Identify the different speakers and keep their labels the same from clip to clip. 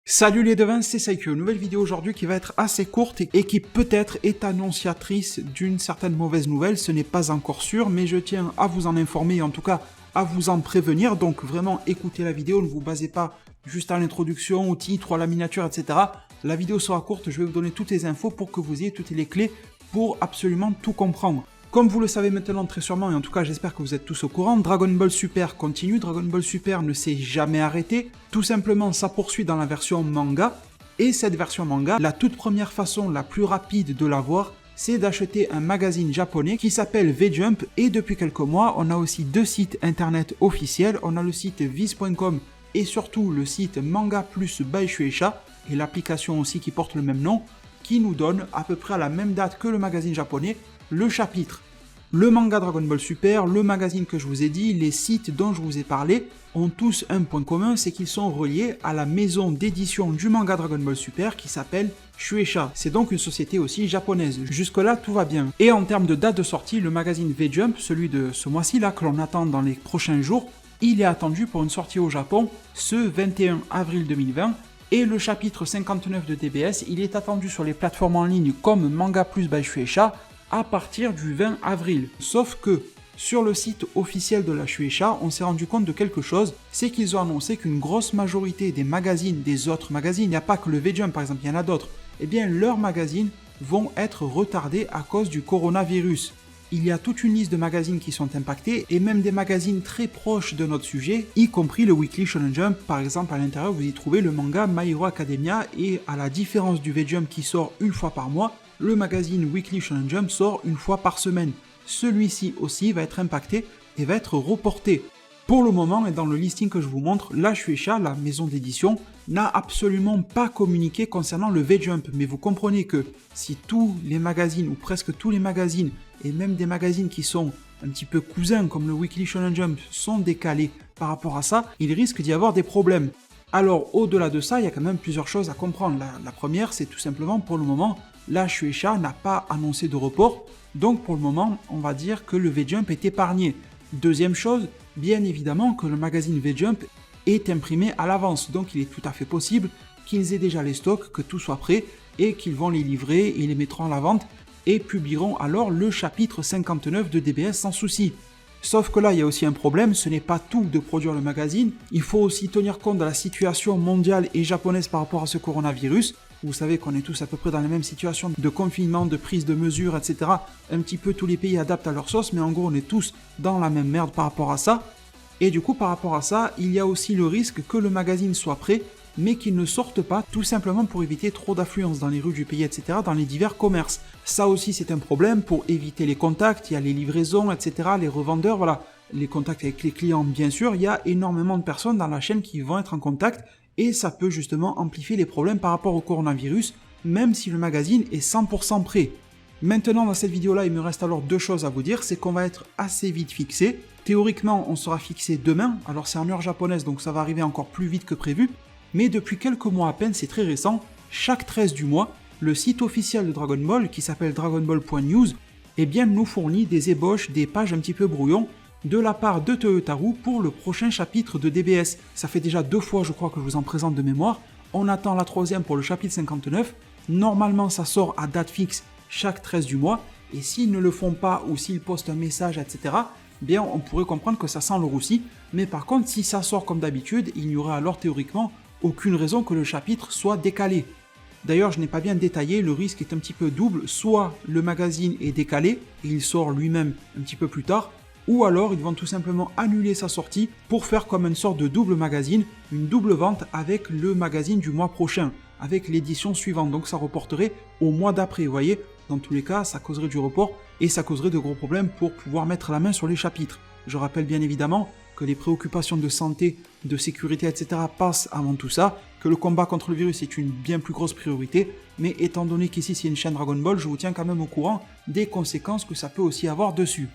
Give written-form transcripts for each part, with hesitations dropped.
Speaker 1: Salut les devins, c'est Saikyo. Nouvelle vidéo aujourd'hui qui va être assez courte et qui peut-être est annonciatrice d'une certaine mauvaise nouvelle. Ce n'est pas encore sûr, mais je tiens à vous en informer et en tout cas à vous en prévenir. Donc vraiment écoutez la vidéo, ne vous basez pas juste à l'introduction, au titre, à la miniature, etc. La vidéo sera courte, je vais vous donner toutes les infos pour que vous ayez toutes les clés pour absolument tout comprendre. Comme vous le savez maintenant très sûrement, et en tout cas j'espère que vous êtes tous au courant, Dragon Ball Super continue, Dragon Ball Super ne s'est jamais arrêté, tout simplement ça poursuit dans la version manga, et cette version manga, la toute première façon la plus rapide de l'avoir, c'est d'acheter un magazine japonais qui s'appelle V-Jump, et depuis quelques mois, on a aussi deux sites internet officiels, on a le site viz.com et surtout le site Manga Plus by Shueisha, et l'application aussi qui porte le même nom, qui nous donne à peu près à la même date que le magazine japonais, le chapitre. Le manga Dragon Ball Super, le magazine que je vous ai dit, les sites dont je vous ai parlé, ont tous un point commun, c'est qu'ils sont reliés à la maison d'édition du manga Dragon Ball Super qui s'appelle Shueisha. C'est donc une société aussi japonaise. Jusque-là, tout va bien. Et en termes de date de sortie, le magazine V-Jump, celui de ce mois-ci là, que l'on attend dans les prochains jours, il est attendu pour une sortie au Japon ce 21 avril 2020. Et le chapitre 59 de DBS, il est attendu sur les plateformes en ligne comme Manga Plus by Shueisha à partir du 20 avril. Sauf que sur le site officiel de la Shueisha, on s'est rendu compte de quelque chose, c'est qu'ils ont annoncé qu'une grosse majorité des magazines, des autres magazines, il n'y a pas que le V-Jump par exemple, il y en a d'autres, eh bien leurs magazines vont être retardés à cause du coronavirus. Il y a toute une liste de magazines qui sont impactés et même des magazines très proches de notre sujet, y compris le Weekly Shonen Jump. Par exemple, à l'intérieur, vous y trouvez le manga My Hero Academia et à la différence du V-Jump qui sort une fois par mois, le magazine Weekly Shonen Jump sort une fois par semaine. Celui-ci aussi va être impacté et va être reporté. Pour le moment, et dans le listing que je vous montre, la Shueisha, la maison d'édition, n'a absolument pas communiqué concernant le V-Jump. Mais vous comprenez que si tous les magazines, ou presque tous les magazines, et même des magazines qui sont un petit peu cousins comme le Weekly Shonen Jump, sont décalés par rapport à ça, il risque d'y avoir des problèmes. Alors, au-delà de ça, il y a quand même plusieurs choses à comprendre. La première, c'est tout simplement, pour le moment, la Shueisha n'a pas annoncé de report, donc pour le moment, on va dire que le V-Jump est épargné. Deuxième chose, bien évidemment que le magazine V-Jump est imprimé à l'avance, donc il est tout à fait possible qu'ils aient déjà les stocks, que tout soit prêt, et qu'ils vont les livrer, et les mettront à la vente, et publieront alors le chapitre 59 de DBS sans souci. Sauf que là, il y a aussi un problème, ce n'est pas tout de produire le magazine, il faut aussi tenir compte de la situation mondiale et japonaise par rapport à ce coronavirus. Vous savez qu'on est tous à peu près dans la même situation de confinement, de prise de mesures, etc. Un petit peu tous les pays adaptent à leur sauce, mais en gros on est tous dans la même merde par rapport à ça. Et du coup par rapport à ça, il y a aussi le risque que le magazine soit prêt, mais qu'il ne sorte pas, tout simplement pour éviter trop d'affluence dans les rues du pays, etc., dans les divers commerces. Ça aussi c'est un problème pour éviter les contacts, il y a les livraisons, etc., les revendeurs, voilà, les contacts avec les clients bien sûr, il y a énormément de personnes dans la chaîne qui vont être en contact, et ça peut justement amplifier les problèmes par rapport au coronavirus, même si le magazine est 100% prêt. Maintenant dans cette vidéo-là, il me reste alors deux choses à vous dire, c'est qu'on va être assez vite fixé. Théoriquement, on sera fixé demain, alors c'est en heure japonaise, donc ça va arriver encore plus vite que prévu, mais depuis quelques mois à peine, c'est très récent, chaque 13 du mois, le site officiel de Dragon Ball, qui s'appelle dragonball.news, eh bien nous fournit des ébauches, des pages un petit peu brouillons, de la part de Toyotaru pour le prochain chapitre de DBS. Ça fait déjà 2 fois je crois que je vous en présente de mémoire, on attend la troisième pour le chapitre 59, normalement ça sort à date fixe chaque 13 du mois, et s'ils ne le font pas ou s'ils postent un message, etc., bien on pourrait comprendre que ça sent le roussi, mais par contre si ça sort comme d'habitude, il n'y aurait alors théoriquement aucune raison que le chapitre soit décalé. D'ailleurs, je n'ai pas bien détaillé, le risque est un petit peu double, soit le magazine est décalé et il sort lui-même un petit peu plus tard, ou alors ils vont tout simplement annuler sa sortie pour faire comme une sorte de double magazine, une double vente avec le magazine du mois prochain, avec l'édition suivante, donc ça reporterait au mois d'après, vous voyez. Dans tous les cas, ça causerait du report et ça causerait de gros problèmes pour pouvoir mettre la main sur les chapitres. Je rappelle bien évidemment que les préoccupations de santé, de sécurité, etc. passent avant tout ça, que le combat contre le virus est une bien plus grosse priorité, mais étant donné qu'ici c'est une chaîne Dragon Ball, je vous tiens quand même au courant des conséquences que ça peut aussi avoir dessus.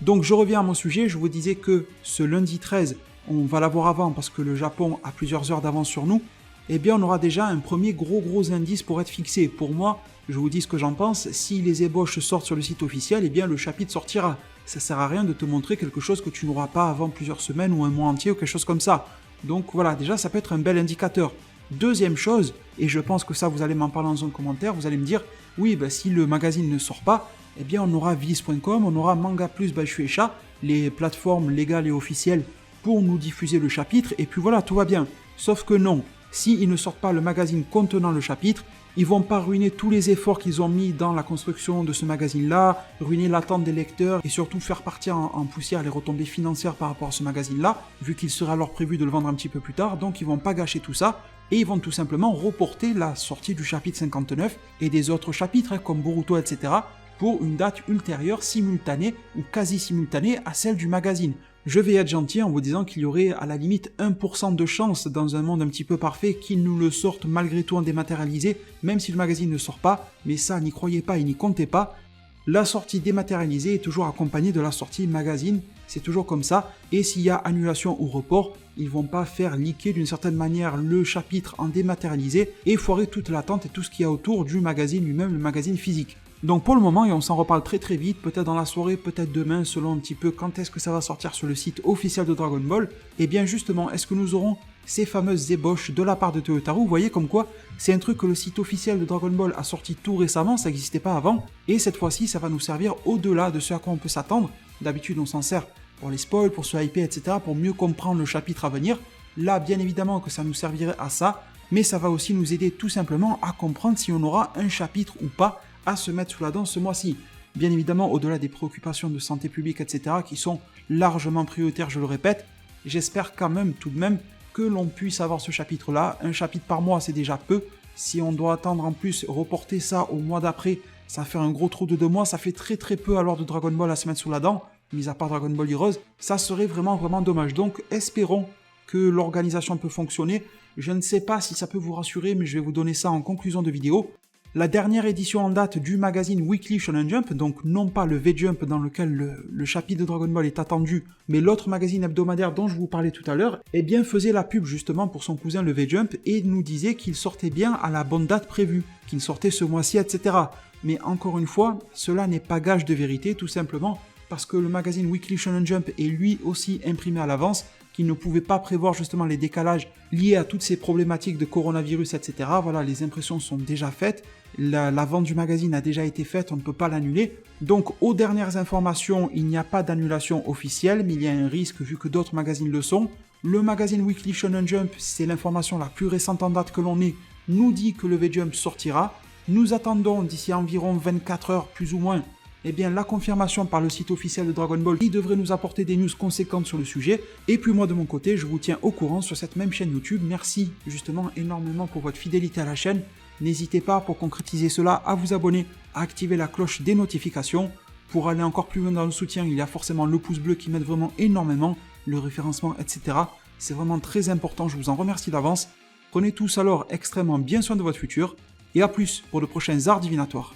Speaker 1: Donc je reviens à mon sujet, je vous disais que ce lundi 13, on va l'avoir avant parce que le Japon a plusieurs heures d'avance sur nous, eh bien on aura déjà un premier gros indice pour être fixé. Pour moi, je vous dis ce que j'en pense, si les ébauches sortent sur le site officiel, eh bien le chapitre sortira. Ça sert à rien de te montrer quelque chose que tu n'auras pas avant plusieurs semaines ou un mois entier ou quelque chose comme ça. Donc voilà, déjà ça peut être un bel indicateur. Deuxième chose, et je pense que ça vous allez m'en parler dans un commentaire, vous allez me dire, oui, bah, si le magazine ne sort pas, eh bien on aura Viz.com, on aura Manga Plus by Shueisha, les plateformes légales et officielles pour nous diffuser le chapitre, et puis voilà, tout va bien. Sauf que non, s'ils ne sortent pas le magazine contenant le chapitre, ils vont pas ruiner tous les efforts qu'ils ont mis dans la construction de ce magazine-là, ruiner l'attente des lecteurs et surtout faire partir en poussière les retombées financières par rapport à ce magazine-là, vu qu'il serait alors prévu de le vendre un petit peu plus tard, donc ils vont pas gâcher tout ça, et ils vont tout simplement reporter la sortie du chapitre 59 et des autres chapitres, comme Boruto, etc., pour une date ultérieure, simultanée ou quasi simultanée à celle du magazine. Je vais être gentil en vous disant qu'il y aurait à la limite 1% de chance dans un monde un petit peu parfait qu'ils nous le sortent malgré tout en dématérialisé, même si le magazine ne sort pas, mais ça n'y croyez pas et n'y comptez pas. La sortie dématérialisée est toujours accompagnée de la sortie magazine, c'est toujours comme ça, et s'il y a annulation ou report, ils vont pas faire leaker d'une certaine manière le chapitre en dématérialisé et foirer toute l'attente et tout ce qu'il y a autour du magazine lui-même, le magazine physique. Donc pour le moment, et on s'en reparle très très vite, peut-être dans la soirée, peut-être demain, selon un petit peu quand est-ce que ça va sortir sur le site officiel de Dragon Ball, et bien justement, est-ce que nous aurons ces fameuses ébauches de la part de Toyotarou? Vous voyez comme quoi, c'est un truc que le site officiel de Dragon Ball a sorti tout récemment, ça n'existait pas avant, et cette fois-ci, ça va nous servir au-delà de ce à quoi on peut s'attendre. D'habitude, on s'en sert pour les spoils, pour se hyper, etc., pour mieux comprendre le chapitre à venir. Là, bien évidemment que ça nous servirait à ça, mais ça va aussi nous aider tout simplement à comprendre si on aura un chapitre ou pas à se mettre sous la dent ce mois-ci. Bien évidemment, au-delà des préoccupations de santé publique, etc., qui sont largement prioritaires, je le répète, j'espère quand même, tout de même, que l'on puisse avoir ce chapitre-là. Un chapitre par mois, c'est déjà peu. Si on doit attendre en plus, reporter ça au mois d'après, ça fait un gros trou de 2 mois, ça fait très très peu alors de Dragon Ball à se mettre sous la dent, mis à part Dragon Ball Heroes, ça serait vraiment dommage. Donc espérons que l'organisation peut fonctionner. Je ne sais pas si ça peut vous rassurer, mais je vais vous donner ça en conclusion de vidéo. La dernière édition en date du magazine Weekly Shonen Jump, donc non pas le V-Jump dans lequel le chapitre de Dragon Ball est attendu, mais l'autre magazine hebdomadaire dont je vous parlais tout à l'heure, eh bien faisait la pub justement pour son cousin le V-Jump et nous disait qu'il sortait bien à la bonne date prévue, qu'il sortait ce mois-ci, etc. Mais encore une fois, cela n'est pas gage de vérité, tout simplement parce que le magazine Weekly Shonen Jump est lui aussi imprimé à l'avance, qu'il ne pouvait pas prévoir justement les décalages liés à toutes ces problématiques de coronavirus, etc. Voilà, les impressions sont déjà faites, la vente du magazine a déjà été faite, on ne peut pas l'annuler. Donc, aux dernières informations, il n'y a pas d'annulation officielle, mais il y a un risque vu que d'autres magazines le sont. Le magazine Weekly Shonen Jump, c'est l'information la plus récente en date que l'on ait, nous dit que le V-Jump sortira. Nous attendons d'ici environ 24 heures plus ou moins, eh bien la confirmation par le site officiel de Dragon Ball qui devrait nous apporter des news conséquentes sur le sujet. Et puis moi de mon côté, je vous tiens au courant sur cette même chaîne YouTube. Merci justement énormément pour votre fidélité à la chaîne. N'hésitez pas pour concrétiser cela à vous abonner, à activer la cloche des notifications. Pour aller encore plus loin dans le soutien, il y a forcément le pouce bleu qui m'aide vraiment énormément, le référencement, etc. C'est vraiment très important, je vous en remercie d'avance. Prenez tous alors extrêmement bien soin de votre futur, et à plus pour de prochains arts divinatoires.